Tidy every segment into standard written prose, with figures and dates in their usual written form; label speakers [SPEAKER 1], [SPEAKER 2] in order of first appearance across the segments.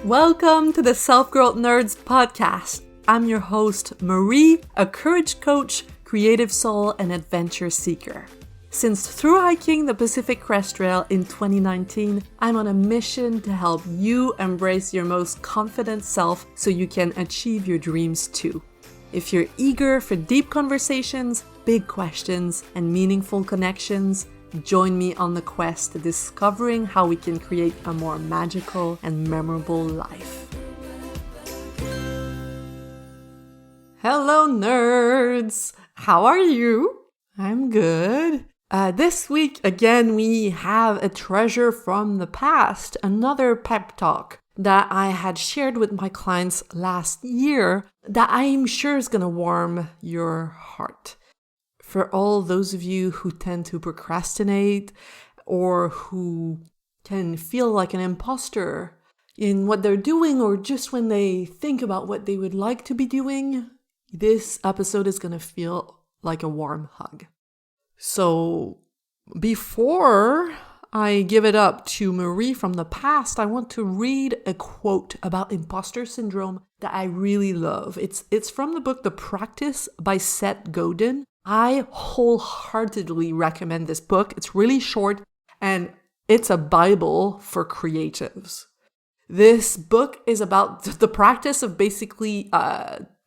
[SPEAKER 1] Welcome to the Self-Growth Nerds podcast. I'm your host, Marie, a courage coach, creative soul, and adventure seeker. Since through hiking the Pacific Crest Trail in 2019, I'm on a mission to help you embrace your most confident self so you can achieve your dreams too. If you're eager for deep conversations, big questions, and meaningful connections, join me on the quest to discovering how we can create a more magical and memorable life. Hello, nerds! How are you? I'm good. This week, again, we have a treasure from the past, another pep talk that I had shared with my clients last year that I'm sure is going to warm your heart. For all those of you who tend to procrastinate or who can feel like an imposter in what they're doing or just when they think about what they would like to be doing, this episode is going to feel like a warm hug. So before I give it up to Marie from the past, I want to read a quote about imposter syndrome that I really love. It's from the book The Practice by Seth Godin. I wholeheartedly recommend this book. It's really short and it's a Bible for creatives. This book is about the practice of basically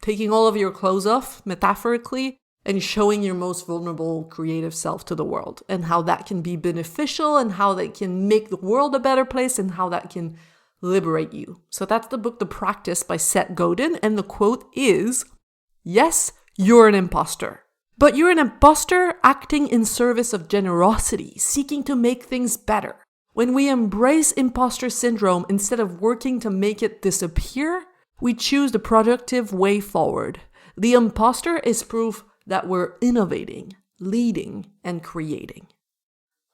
[SPEAKER 1] taking all of your clothes off, metaphorically, and showing your most vulnerable creative self to the world, and how that can be beneficial and how that can make the world a better place and how that can liberate you. So that's the book The Practice by Seth Godin, and the quote is, "Yes, you're an imposter. But you're an imposter acting in service of generosity, seeking to make things better. When we embrace imposter syndrome instead of working to make it disappear, we choose the productive way forward. The imposter is proof that we're innovating, leading, and creating."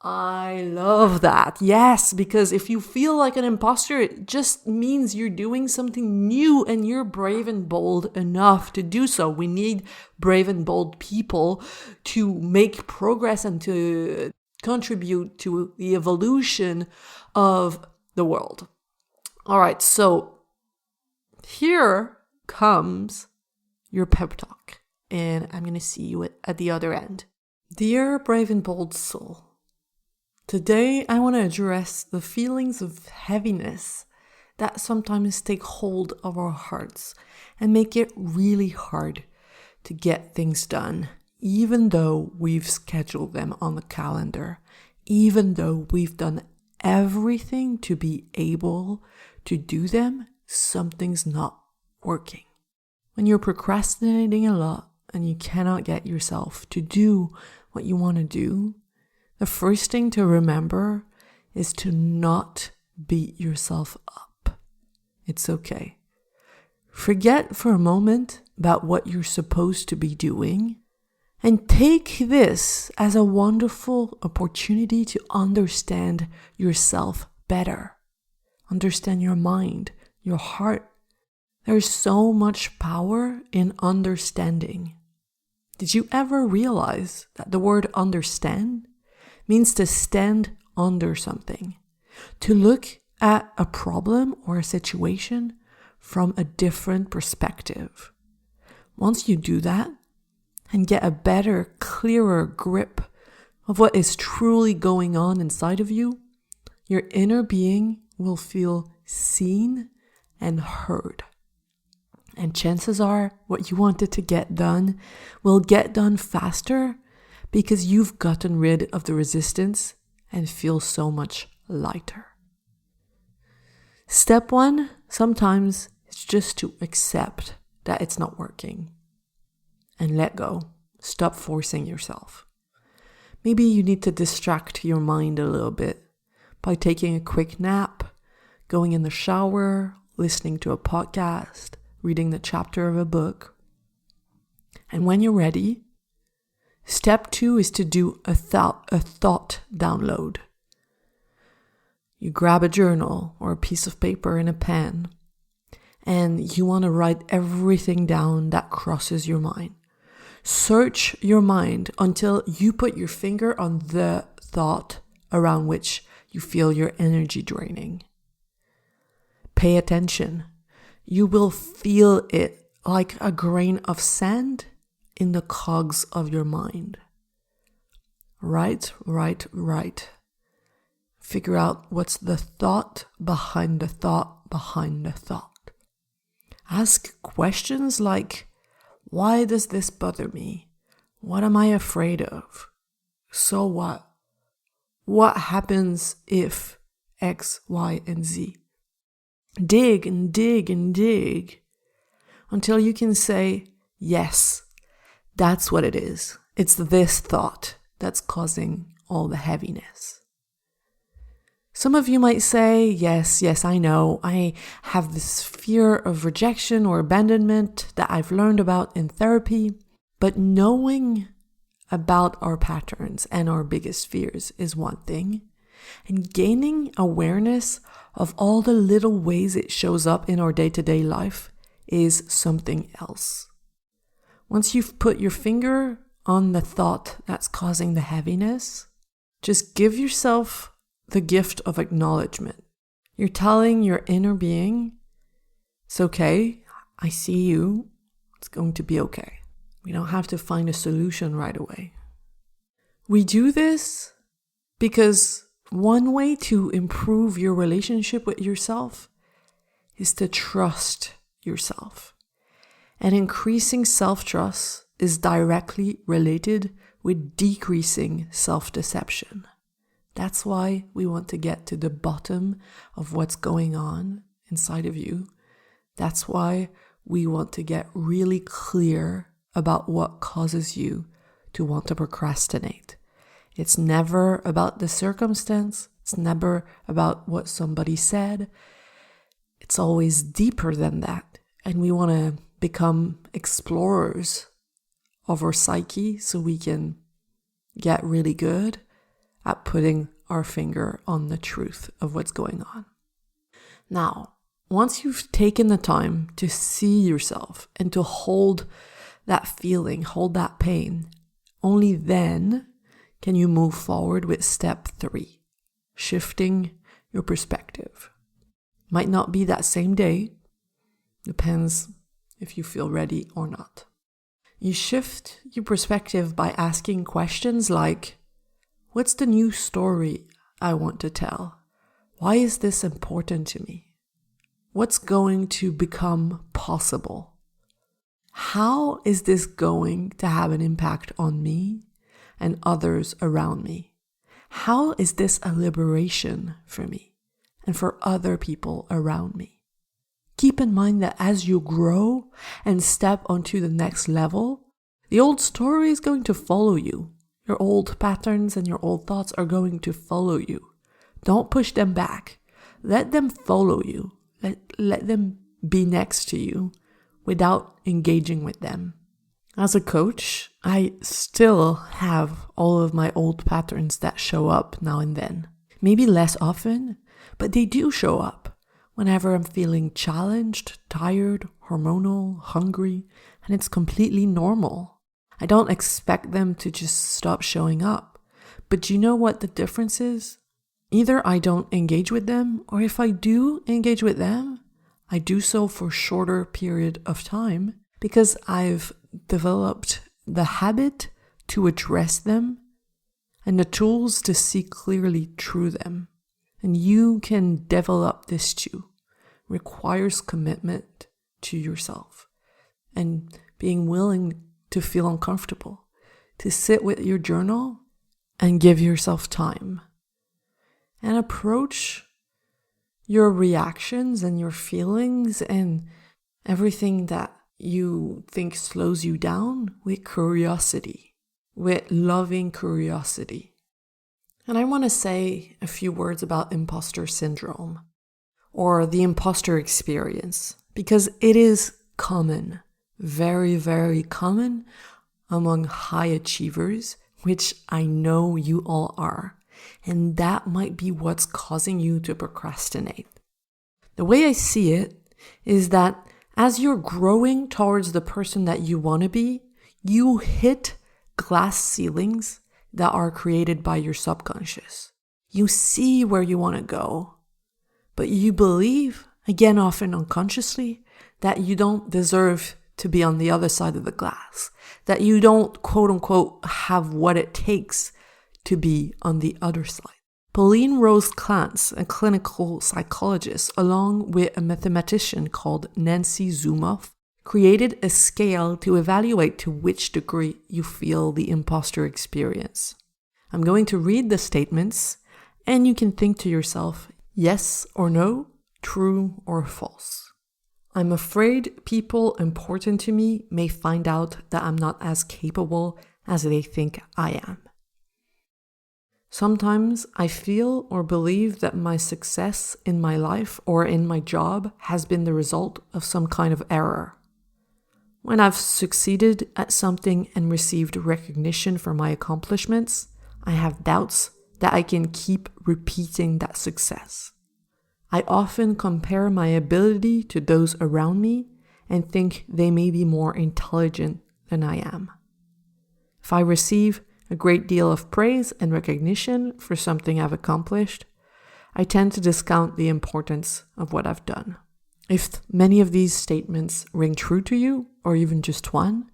[SPEAKER 1] I love that. Yes, because if you feel like an imposter, it just means you're doing something new and you're brave and bold enough to do so. We need brave and bold people to make progress and to contribute to the evolution of the world. All right, so here comes your pep talk, and I'm going to see you at the other end. Dear brave and bold soul, today, I want to address the feelings of heaviness that sometimes take hold of our hearts and make it really hard to get things done, even though we've scheduled them on the calendar, even though we've done everything to be able to do them, something's not working. When you're procrastinating a lot and you cannot get yourself to do what you want to do, the first thing to remember is to not beat yourself up. It's okay. Forget for a moment about what you're supposed to be doing and take this as a wonderful opportunity to understand yourself better. Understand your mind, your heart. There's so much power in understanding. Did you ever realize that the word understand means to stand under something, to look at a problem or a situation from a different perspective? Once you do that and get a better, clearer grip of what is truly going on inside of you, your inner being will feel seen and heard. And chances are what you wanted to get done will get done faster because you've gotten rid of the resistance and feel so much lighter. Step one, sometimes it's just to accept that it's not working and let go. Stop forcing yourself. Maybe you need to distract your mind a little bit by taking a quick nap, going in the shower, listening to a podcast, reading the chapter of a book. And when you're ready, step 2 is to do a thought download. You grab a journal or a piece of paper and a pen, and you want to write everything down that crosses your mind. Search your mind until you put your finger on the thought around which you feel your energy draining. pay attention. You will feel it like a grain of sand in the cogs of your mind. Right. Figure out what's the thought behind the thought behind the thought. Ask questions like, why does this bother me? What am I afraid of? So what? What happens if X, Y, and Z? Dig and dig and dig until you can say, yes, that's what it is. It's this thought that's causing all the heaviness. Some of you might say, yes, I know. I have this fear of rejection or abandonment that I've learned about in therapy. But knowing about our patterns and our biggest fears is one thing. And gaining awareness of all the little ways it shows up in our day-to-day life is something else. Once you've put your finger on the thought that's causing the heaviness, just give yourself the gift of acknowledgement. You're telling your inner being, it's okay, I see you, it's going to be okay. We don't have to find a solution right away. We do this because one way to improve your relationship with yourself is to trust yourself. And increasing self-trust is directly related with decreasing self-deception. That's why we want to get to the bottom of what's going on inside of you. That's why we want to get really clear about what causes you to want to procrastinate. It's never about the circumstance. It's never about what somebody said. It's always deeper than that. And we want to become explorers of our psyche so we can get really good at putting our finger on the truth of what's going on. Now, once you've taken the time to see yourself and to hold that feeling, hold that pain, only then can you move forward with step 3, shifting your perspective. Might not be that same day, depends if you feel ready or not. You shift your perspective by asking questions like, what's the new story I want to tell? Why is this important to me? What's going to become possible? How is this going to have an impact on me and others around me? How is this a liberation for me and for other people around me? Keep in mind that as you grow and step onto the next level, the old story is going to follow you. Your old patterns and your old thoughts are going to follow you. Don't push them back. Let them follow you. Let them be next to you without engaging with them. As a coach, I still have all of my old patterns that show up now and then. Maybe less often, but they do show up whenever I'm feeling challenged, tired, hormonal, hungry, and it's completely normal. I don't expect them to just stop showing up. But you know what the difference is? Either I don't engage with them, or if I do engage with them, I do so for a shorter period of time because I've developed the habit to address them and the tools to see clearly through them. And you can develop this too. It requires commitment to yourself and being willing to feel uncomfortable, to sit with your journal and give yourself time and approach your reactions and your feelings and everything that you think slows you down with curiosity, with loving curiosity. And I want to say a few words about imposter syndrome or the imposter experience because it is common. Very, very common among high achievers, which I know you all are. And that might be what's causing you to procrastinate. The way I see it is that as you're growing towards the person that you want to be, you hit glass ceilings that are created by your subconscious. You see where you want to go, but you believe again often unconsciously, that you don't deserve to be on the other side of the glass, that you don't quote unquote have what it takes to be on the other side. Pauline Rose Clance, a clinical psychologist, along with a mathematician called Nancy Zumoff, created a scale to evaluate to which degree you feel the imposter experience. I'm going to read the statements, and you can think to yourself, yes or no, true or false. I'm afraid people important to me may find out that I'm not as capable as they think I am. Sometimes I feel or believe that my success in my life or in my job has been the result of some kind of error. When I've succeeded at something and received recognition for my accomplishments, I have doubts that I can keep repeating that success. I often compare my ability to those around me and think they may be more intelligent than I am. If I receive a great deal of praise and recognition for something I've accomplished, I tend to discount the importance of what I've done. If many of these statements ring true to you, or even just one,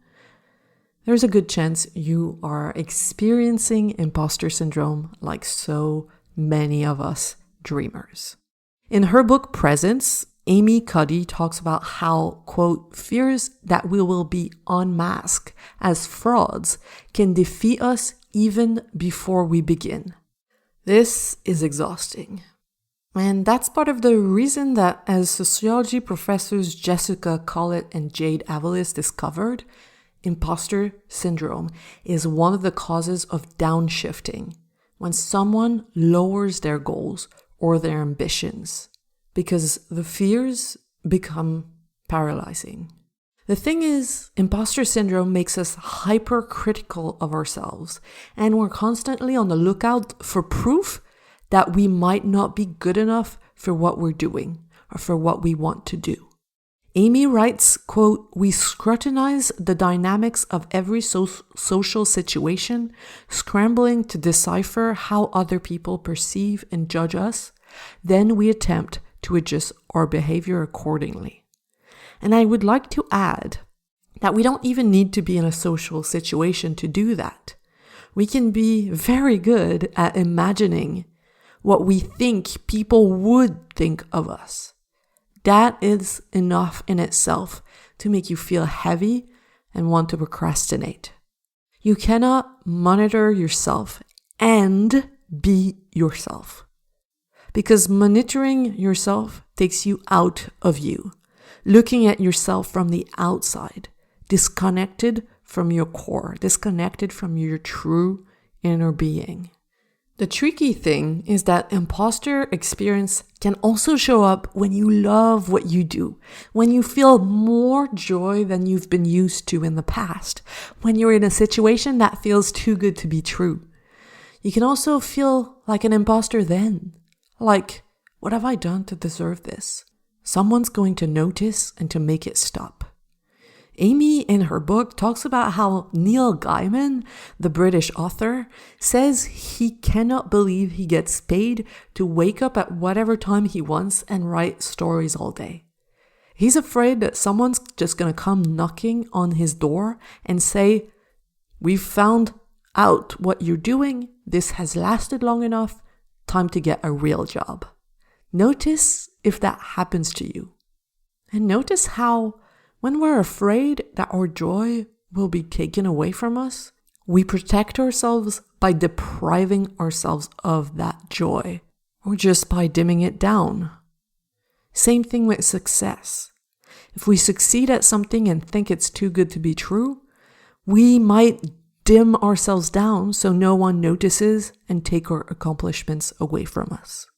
[SPEAKER 1] there's a good chance you are experiencing imposter syndrome like so many of us dreamers. In her book Presence, Amy Cuddy talks about how, quote, fears that we will be unmasked as frauds can defeat us even before we begin. This is exhausting. And that's part of the reason that, as sociology professors Jessica Collett and Jade Avalis discovered, imposter syndrome is one of the causes of downshifting, when someone lowers their goals or their ambitions, because the fears become paralyzing. The thing is, imposter syndrome makes us hypercritical of ourselves, and we're constantly on the lookout for proof that we might not be good enough for what we're doing or for what we want to do. Amy writes, quote, we scrutinize the dynamics of every social situation, scrambling to decipher how other people perceive and judge us. Then we attempt to adjust our behavior accordingly. And I would like to add that we don't even need to be in a social situation to do that. We can be very good at imagining what we think people would think of us. That is enough in itself to make you feel heavy and want to procrastinate. You cannot monitor yourself and be yourself, because monitoring yourself takes you out of you, looking at yourself from the outside, disconnected from your core, disconnected from your true inner being. The tricky thing is that imposter experience can also show up when you love what you do, when you feel more joy than you've been used to in the past, when you're in a situation that feels too good to be true. You can also feel like an imposter then. Like, what have I done to deserve this? Someone's going to notice and to make it stop. Amy, in her book, talks about how Neil Gaiman, the British author, says he cannot believe he gets paid to wake up at whatever time he wants and write stories all day. He's afraid that someone's just going to come knocking on his door and say, we've found out what you're doing. This has lasted long enough. Time to get a real job. Notice if that happens to you. And notice how when we're afraid that our joy will be taken away from us, we protect ourselves by depriving ourselves of that joy, or just by dimming it down. Same thing with success. If we succeed at something and think it's too good to be true, we might dim ourselves down so no one notices and take our accomplishments away from us.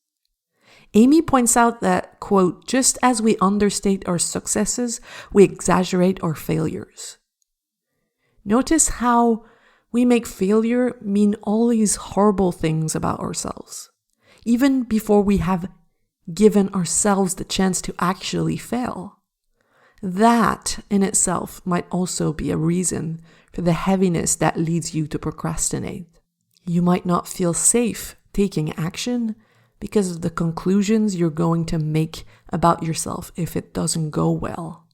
[SPEAKER 1] Amy points out that, quote, just as we understate our successes, we exaggerate our failures. Notice how we make failure mean all these horrible things about ourselves, even before we have given ourselves the chance to actually fail. That in itself might also be a reason for the heaviness that leads you to procrastinate. You might not feel safe taking action because of the conclusions you're going to make about yourself if it doesn't go well.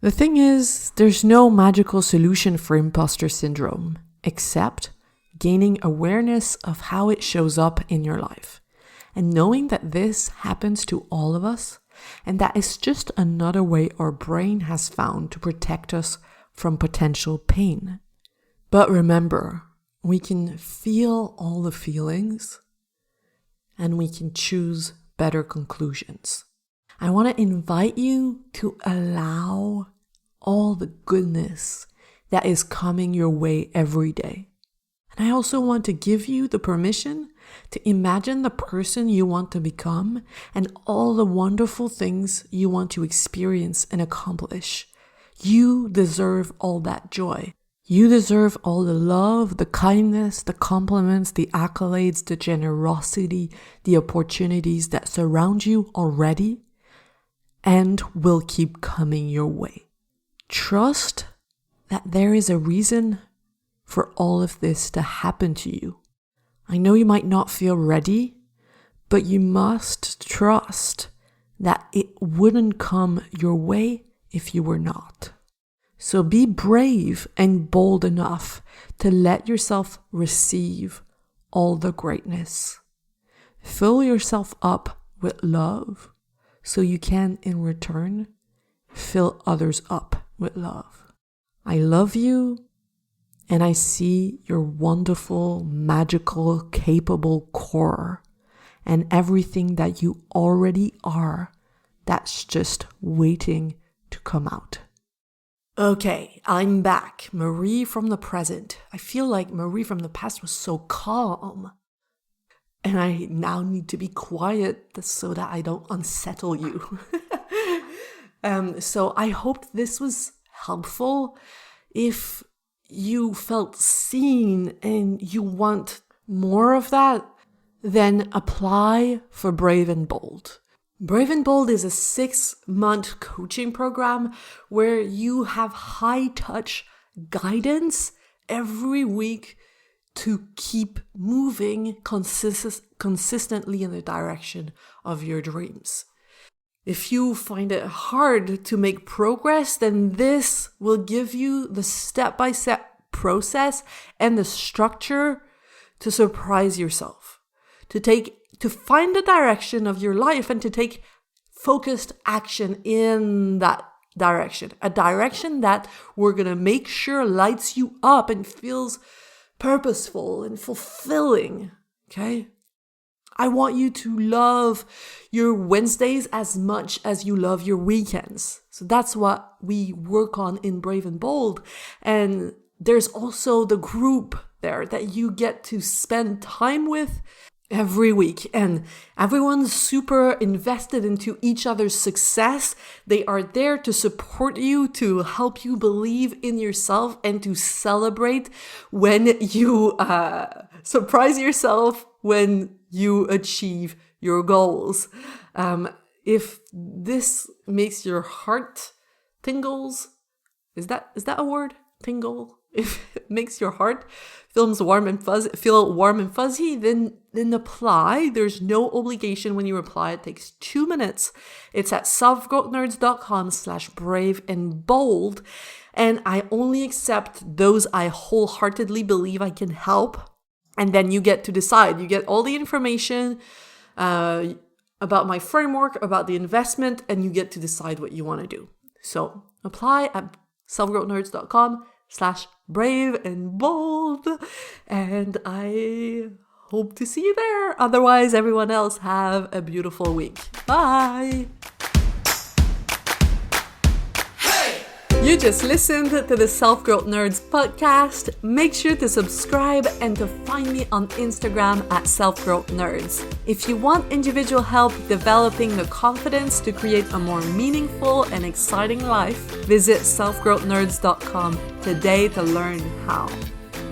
[SPEAKER 1] The thing is, there's no magical solution for imposter syndrome, except gaining awareness of how it shows up in your life. And knowing that this happens to all of us, and that it's just another way our brain has found to protect us from potential pain. But remember, we can feel all the feelings, and we can choose better conclusions. I want to invite you to allow all the goodness that is coming your way every day. And I also want to give you the permission to imagine the person you want to become and all the wonderful things you want to experience and accomplish. You deserve all that joy. You deserve all the love, the kindness, the compliments, the accolades, the generosity, the opportunities that surround you already and will keep coming your way. Trust that there is a reason for all of this to happen to you. I know you might not feel ready, but you must trust that it wouldn't come your way if you were not. So be brave and bold enough to let yourself receive all the greatness. Fill yourself up with love so you can, in return, fill others up with love. I love you, and I see your wonderful, magical, capable core and everything that you already are that's just waiting to come out. Okay, I'm back. Marie from the present. I feel like Marie from the past was so calm. And I now need to be quiet so that I don't unsettle you. So I hope this was helpful. If you felt seen and you want more of that, then apply for Brave and Bold. Brave and Bold is a 6-month coaching program where you have high-touch guidance every week to keep moving consistently in the direction of your dreams. If you find it hard to make progress, then this will give you the step-by-step process and the structure to surprise yourself, to find the direction of your life and to take focused action in that direction. A direction that we're going to make sure lights you up and feels purposeful and fulfilling, okay? I want you to love your Wednesdays as much as you love your weekends. So that's what we work on in Brave and Bold. And there's also the group there that you get to spend time with every week, and everyone's super invested into each other's success. They are there to support you, to help you believe in yourself, and to celebrate when you surprise yourself when you achieve your goals. If this makes your heart tingles, is that a word? Tingle? If it makes your heart feel warm and fuzzy, then apply. There's no obligation when you apply. It takes 2 minutes. It's at selfgrowthnerds.com/brave and bold. And I only accept those I wholeheartedly believe I can help. And then you get to decide. You get all the information about my framework, about the investment, and you get to decide what you want to do. So apply at selfgrowthnerds.com/brave and bold. And I hope to see you there. Otherwise, everyone else, have a beautiful week. Bye. You just listened to the Self-Growth Nerds podcast. Make sure to subscribe and to find me on Instagram at Self-Growth Nerds. If you want individual help developing the confidence to create a more meaningful and exciting life, visit selfgrowthnerds.com today to learn how.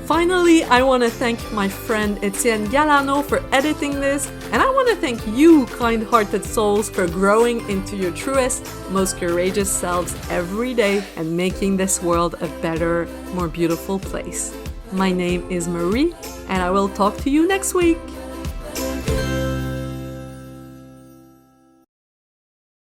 [SPEAKER 1] Finally, I want to thank my friend Etienne Galano for editing this, and I want to thank you, kind-hearted souls, for growing into your truest, most courageous selves every day and making this world a better, more beautiful place. My name is Marie, and I will talk to you next week.